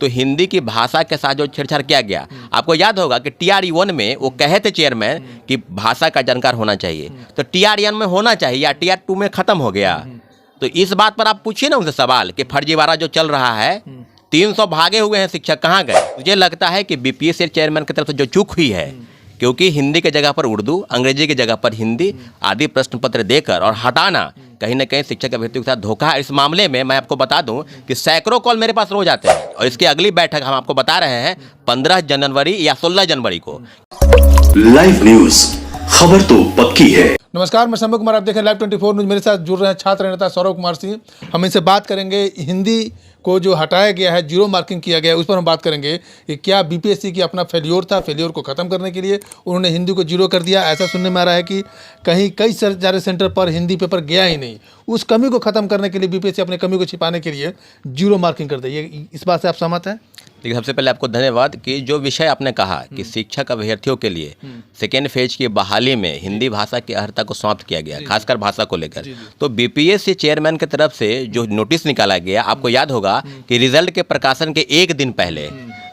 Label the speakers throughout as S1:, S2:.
S1: तो हिंदी की भाषा के साथ जो छेड़छाड़ किया गया, आपको याद होगा कि TRE-1 में वो कहे थे चेयरमैन कि भाषा का जानकार होना चाहिए, तो TRE-1 में होना चाहिए या TR-2 में खत्म हो गया। तो इस बात पर आप पूछिए ना उनसे सवाल कि फर्जीवाड़ा जो चल रहा है, 300 भागे हुए हैं शिक्षक, कहाँ गए? मुझे लगता है कि BPSC चेयरमैन की तरफ से जो चूक हुई है, क्योंकि हिंदी की जगह पर उर्दू, अंग्रेजी की जगह पर हिंदी आदि प्रश्न पत्र देकर और हटाना कहीं ना कहीं शिक्षक अभ्यर्थियों के साथ धोखा है। इस मामले में मैं आपको बता दूं कि सैकड़ों कॉल मेरे पास रोज आते हैं और इसकी अगली बैठक हम आपको बता रहे हैं 15 जनवरी या 16 जनवरी को।
S2: लाइव न्यूज, खबर तो पक्की है।
S3: नमस्कार, मैं शंभू कुमार, आप देखें लाइव 24 न्यूज। मेरे साथ जुड़ रहे हैं छात्र नेता सौरभ कुमार सिंह। हम इनसे बात करेंगे हिंदी को जो हटाया गया है, जीरो मार्किंग किया गया है, उस पर हम बात करेंगे कि क्या BPSC की अपना फेल्योर था, फेल्योर को ख़त्म करने के लिए उन्होंने हिंदी को जीरो कर दिया। ऐसा सुनने में आ रहा है कि कई सरकारी सेंटर पर हिंदी पेपर गया ही नहीं। उस कमी को ख़त्म करने के लिए BPSC अपने कमी को छिपाने के लिए जीरो मार्किंग कर दी। इस बात से आप सहमत हैं?
S1: देखिए, सबसे पहले आपको धन्यवाद कि जो विषय आपने कहा कि शिक्षक अभ्यर्थियों के लिए सेकेंड फेज की बहाली में हिंदी भाषा की अर्हता को समाप्त किया गया, खासकर भाषा को लेकर। तो BPSC चेयरमैन की तरफ से जो नोटिस निकाला गया, आपको याद होगा कि रिजल्ट के प्रकाशन के एक दिन पहले,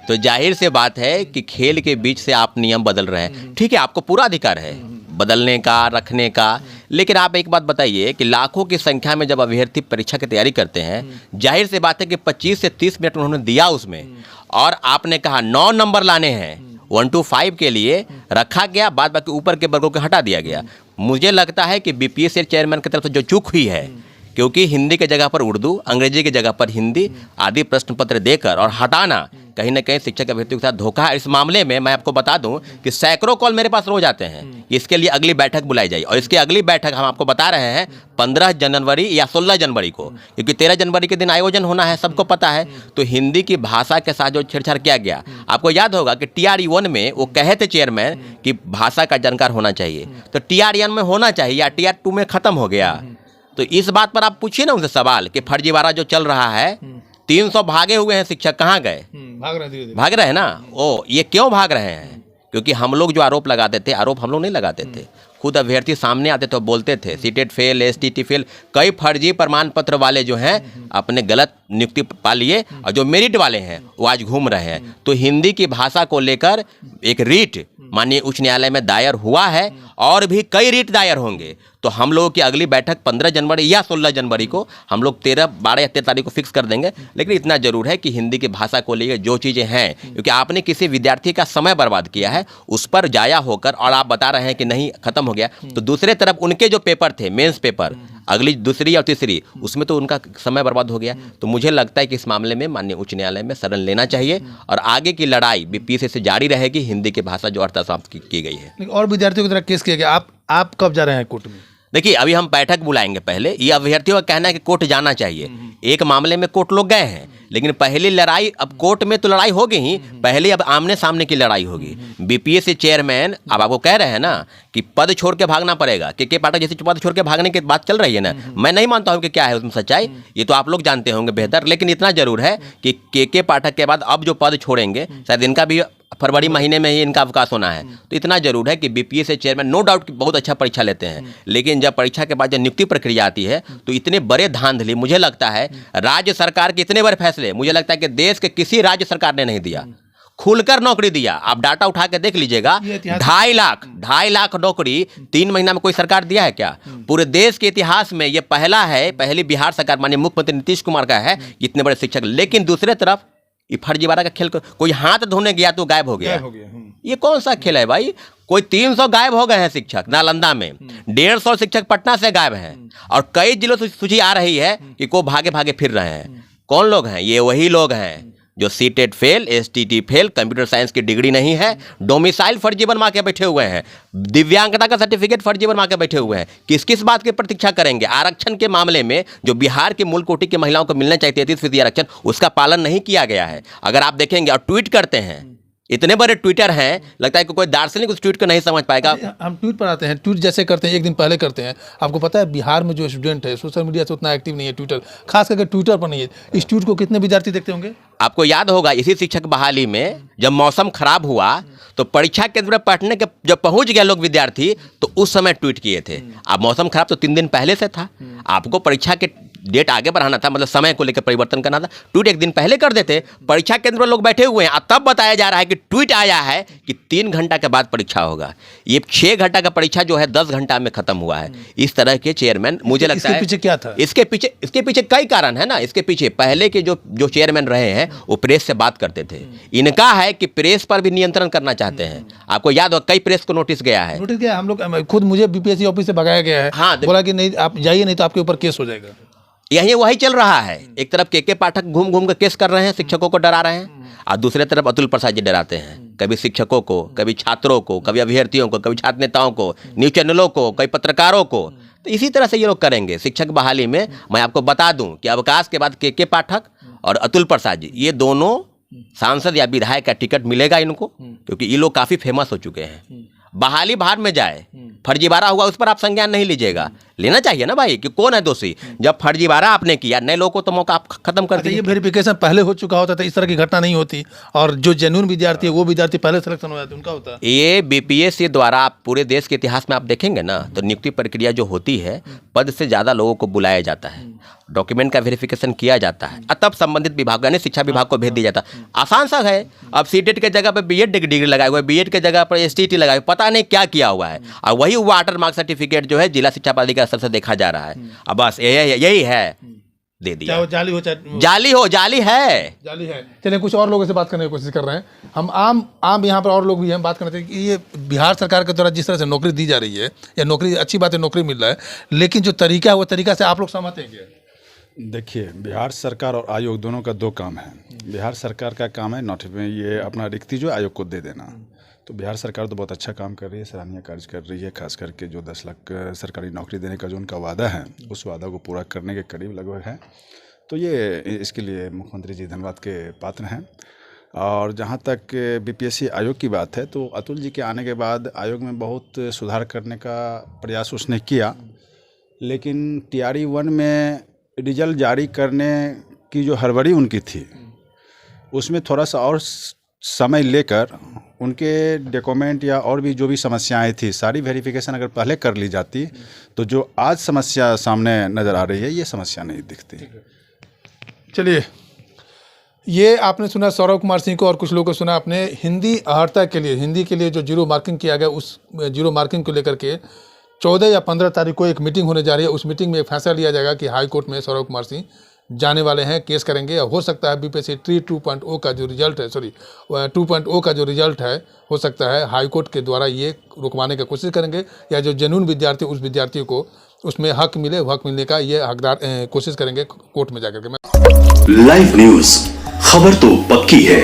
S1: तो जाहिर से बात है कि खेल के बीच से आप नियम बदल रहे हैं। ठीक है, आपको पूरा अधिकार है बदलने का, रखने का, लेकिन आप एक बात बताइए कि लाखों की संख्या में जब अभ्यर्थी परीक्षा की तैयारी करते हैं, जाहिर सी बात है कि 25 से 30 मिनट उन्होंने दिया उसमें, और आपने कहा 9 नंबर लाने हैं, 1 to 5 के लिए रखा गया, बाद बाकी ऊपर के वर्गों को हटा दिया गया। मुझे लगता है कि BPSC चेयरमैन की तरफ से जो चूक हुई है, क्योंकि हिंदी की जगह पर उर्दू, अंग्रेजी की जगह पर हिंदी आदि प्रश्न पत्र देकर और हटाना कहीं ना कहीं शिक्षक अभ्यर्थियों के साथ धोखा है। इस मामले में मैं आपको बता दूं कि सैकड़ों कॉल मेरे पास रोज आते हैं। इसके लिए अगली बैठक बुलाई जाए और इसकी अगली बैठक हम आपको बता रहे हैं 15 जनवरी या 16 जनवरी को, क्योंकि 13 जनवरी के दिन आयोजन होना है, सबको पता है। तो हिंदी की भाषा के साथ जो छेड़छाड़ किया गया, आपको याद होगा कि TRE-1 में वो कहे थे चेयरमैन कि भाषा का जानकार होना चाहिए, तो TRE-1 में होना चाहिए या TR-2 में खत्म हो गया। तो इस बात पर आप पूछिए ना उनसे सवाल कि फर्जीवाड़ा जो चल रहा है, 300 भागे हुए हैं शिक्षक, कहाँ गए? भाग रहे हैं ना। ये क्यों भाग रहे हैं? क्योंकि हम लोग जो आरोप लगाते थे, आरोप हम लोग नहीं लगाते थे, खुद अभ्यर्थी सामने आते तो बोलते थे सीटेट फेल, STT फेल, कई फर्जी प्रमाण पत्र वाले जो हैं अपने गलत नियुक्ति पा लिए, और जो मेरिट वाले हैं वो आज घूम रहे हैं। तो हिंदी की भाषा को लेकर एक रीट माननीय उच्च न्यायालय में दायर हुआ है और भी कई रीट दायर होंगे। तो हम लोगों की अगली बैठक 15 जनवरी या 16 जनवरी को हम लोग 13, 12 या 13 तारीख को फिक्स कर देंगे। लेकिन इतना जरूर है कि हिंदी की भाषा को लेकर जो चीज़ें हैं, क्योंकि आपने किसी विद्यार्थी का समय बर्बाद किया है उस पर जाया होकर, और आप बता रहे हैं कि नहीं खत्म हो गया, तो दूसरे तरफ उनके जो पेपर थे, मेंस पेपर, अगली दूसरी और तीसरी, उसमें तो उनका समय बर्बाद हो गया। तो मुझे लगता है कि इस मामले में माननीय उच्च न्यायालय में शरण लेना चाहिए और आगे की लड़ाई BPSC से जारी रहेगी। हिंदी की भाषा जो अर्हता समाप्त की गई है,
S3: और विद्यार्थियों की तरह केस किया गया। आप कब जा रहे हैं कोर्ट में?
S1: देखिए, अभी हम बैठक बुलाएंगे। पहले ये अभ्यर्थियों का कहना है कि कोर्ट जाना चाहिए। एक मामले में कोर्ट लोग गए हैं, लेकिन पहली लड़ाई, अब कोर्ट में तो लड़ाई होगी ही, पहले अब आमने सामने की लड़ाई होगी। BPSC चेयरमैन अब आपको कह रहे हैं ना कि पद छोड़ के भागना पड़ेगा। के पाठक जैसे पद छोड़ के भागने की बात चल रही है ना, मैं नहीं मानता हूं कि क्या है उसमें सच्चाई, ये तो आप लोग जानते होंगे बेहतर। लेकिन इतना जरूर है कि के पाठक के बाद अब जो पद छोड़ेंगे, शायद इनका भी फरवरी महीने में ही इनका अवकाश होना है। तो इतना जरूर है कि BPSC चेयरमैन नो डाउट कि बहुत अच्छा परीक्षा लेते हैं, लेकिन जब परीक्षा के बाद जब नियुक्ति प्रक्रिया आती है तो इतने बड़े धांधली, मुझे लगता है राज्य सरकार के इतने बड़े फैसले, मुझे लगता है कि देश के किसी राज्य सरकार ने नहीं दिया। खुलकर नौकरी दिया। आप डाटा उठा के देख लीजिएगा, 2.5 लाख नौकरी 3 महीना में कोई सरकार दिया है क्या? पूरे देश के इतिहास में ये पहला है, पहली बिहार सरकार माननीय मुख्यमंत्री नीतीश कुमार का है इतने बड़े शिक्षक। लेकिन दूसरे तरफ ये फर्जीवाड़ा का खेल, कोई हाथ धोने गया तो गायब हो गया। ये कौन सा खेल है भाई? कोई 300 गायब हो गए हैं शिक्षक नालंदा में, 150 शिक्षक पटना से गायब हैं, और कई जिलों से सूची आ रही है कि को भागे भागे फिर रहे हैं। कौन लोग हैं? ये वही लोग हैं जो CTET fail, STT fail, computer science की डिग्री नहीं है, डोमिसाइल फर्जी बनवा के बैठे हुए हैं, दिव्यांगता का सर्टिफिकेट फर्जी बनवा के बैठे हुए हैं। किस किस बात की प्रतीक्षा करेंगे? आरक्षण के मामले में जो बिहार के मूल कोटि की महिलाओं को मिलना चाहिए 33% आरक्षण, उसका पालन नहीं किया गया है। अगर आप देखेंगे और ट्वीट करते हैं, इतने बड़े ट्विटर हैं, लगता है कि कोई दार्शनिक उस ट्वीट को नहीं समझ पाएगा।
S3: हम ट्वीट पर आते हैं, ट्वीट जैसे करते हैं, एक दिन पहले करते हैं। आपको पता है बिहार में जो स्टूडेंट है सोशल मीडिया से उतना एक्टिव नहीं है, ट्विटर खास करके ट्विटर पर नहीं है। इस ट्वीट को कितने विद्यार्थी देखते होंगे?
S1: आपको याद होगा इसी शिक्षक बहाली में जब मौसम खराब हुआ तो परीक्षा केंद्र पर पढ़ने के जब पहुंच गए लोग विद्यार्थी, तो उस समय ट्वीट किए थे। अब मौसम खराब तो 3 दिन पहले से था। आपको परीक्षा के डेट आगे बढ़ाना था, मतलब समय को लेकर परिवर्तन करना था, ट्वीट एक दिन पहले कर देते। परीक्षा केंद्र पर लोग बैठे हुए हैं, और तब बताया जा रहा है कि ट्वीट आया है कि 3 घंटा के बाद परीक्षा होगा। ये 6 घंटा का परीक्षा जो है 10 घंटा में खत्म हुआ है। इस तरह के चेयरमैन, मुझे लगता है
S3: इसके पीछे क्या था?
S1: इसके पीछे कई कारण है ना। इसके पीछे पहले के जो चेयरमैन रहे हैं वो प्रेस से बात करते थे। इनका है कि प्रेस पर भी नियंत्रण करना चाहते हैं। आपको याद हो, कई प्रेस को नोटिस गया है।
S3: नोटिस किया हम लोग, खुद मुझे बीपीएससी ऑफिस से भगाया गया है।
S1: हाँ,
S3: बोला कि नहीं आप जाइए, नहीं तो आपके ऊपर केस हो जाएगा।
S1: यही वही चल रहा है। एक तरफ के पाठक घूम घूम कर केस कर रहे हैं, शिक्षकों को डरा रहे हैं, और दूसरे तरफ अतुल प्रसाद जी डराते हैं, कभी शिक्षकों को, कभी छात्रों को, कभी अभ्यर्थियों को, कभी छात्र नेताओं को, न्यूज चैनलों को, कई पत्रकारों को। तो इसी तरह से ये लोग करेंगे। शिक्षक बहाली में मैं आपको बता दूं कि अवकाश के बाद के पाठक और अतुल प्रसाद जी, ये दोनों सांसद या विधायक का टिकट मिलेगा इनको, क्योंकि ये लोग काफ़ी फेमस हो चुके हैं। बहाली बाहर में जाए, फर्जीवाड़ा हुआ उस पर आप संज्ञान नहीं लीजिएगा। लेना चाहिए ना भाई कि कौन है दोषी। जब फर्जीवाड़ा आपने किया, नए लोगों को तो मौका आप खत्म कर दिए।
S3: ये वेरिफिकेशन पहले हो चुका होता था, इस तरह की घटना नहीं होती, और जो जेन्युइन विद्यार्थी है वो विद्यार्थी पहले सिलेक्शन हो जाते, उनका होता।
S1: ये बीपीएससी द्वारा आप पूरे देश के इतिहास में आप देखेंगे ना, तो नियुक्ति प्रक्रिया जो होती है, पद से ज़्यादा लोगों को बुलाया जाता है, डॉक्यूमेंट का वेरिफिकेशन किया जाता है, और तब संबंधित विभाग यानी शिक्षा विभाग को भेज दिया जाता है। आसान सा है। अब सीटेट के जगह पर बीएड डिग्री लगाए हुए, बीएड के जगह पर एसटीटी लगाए हुए, पता नहीं क्या किया हुआ है, और वही वाटर मार्क सर्टिफिकेट जो है जिला शिक्षा प्राधिकार स्तर से देखा जा रहा है। अब बस यही है, दे दिया।
S3: चाहे वो जाली हो, चाहे
S1: जाली है।
S3: जाली है। चलिए कुछ और लोगों से बात करने की कोशिश कर रहे हैं हम। आम यहाँ पर और लोग भी हैं, बात करना चाहिए कि ये बिहार सरकार के द्वारा जिस तरह से नौकरी दी जा रही है, या नौकरी अच्छी बात है, नौकरी मिल रहा है, लेकिन जो तरीका है वो तरीका से आप लोग सहमत हैं क्या?
S4: देखिए, बिहार सरकार और आयोग दोनों का 2 काम है। बिहार सरकार का काम है ये अपना रिक्ति जो आयोग को दे देना। तो बिहार सरकार तो बहुत अच्छा काम कर रही है, सराहनीय कार्य कर रही है। खास करके जो 10 लाख सरकारी नौकरी देने का जो उनका वादा है, उस वादा को पूरा करने के करीब लगभग है। तो ये इसके लिए मुख्यमंत्री जी धन्यवाद के पात्र हैं। और जहाँ तक बीपीएससी आयोग की बात है, तो अतुल जी के आने के बाद आयोग में बहुत सुधार करने का प्रयास उसने किया, लेकिन TRE 1 में रिजल्ट जारी करने की जो हड़बड़ी उनकी थी, उसमें थोड़ा सा और समय लेकर उनके डॉक्यूमेंट या और भी जो भी समस्याएं थी, सारी वेरिफिकेशन अगर पहले कर ली जाती, तो जो आज समस्या सामने नज़र आ रही है, ये समस्या नहीं दिखती।
S3: चलिए, ये आपने सुना सौरव कुमार सिंह को, और कुछ लोगों को सुना आपने हिंदी अहर्ता के लिए, हिंदी के लिए जो जीरो मार्किंग किया गया, उस जीरो मार्किंग को लेकर के 14 या 15 तारीख को एक मीटिंग होने जा रही है। उस मीटिंग में एक फैसला लिया जाएगा कि हाई कोर्ट में सौरव कुमार सिंह जाने वाले हैं, केस करेंगे। हो सकता है बीपीएससी 2.0 का जो रिजल्ट है, 2.0 का जो रिजल्ट है, हो सकता है हाई कोर्ट के द्वारा ये रुकवाने की कोशिश करेंगे, या जो जेन्युइन विद्यार्थी, उस विद्यार्थी को उसमें हक मिले, हक मिलने का ये हकदार कोशिश करेंगे कोर्ट में जाकर के।
S2: लाइव न्यूज, खबर तो पक्की है।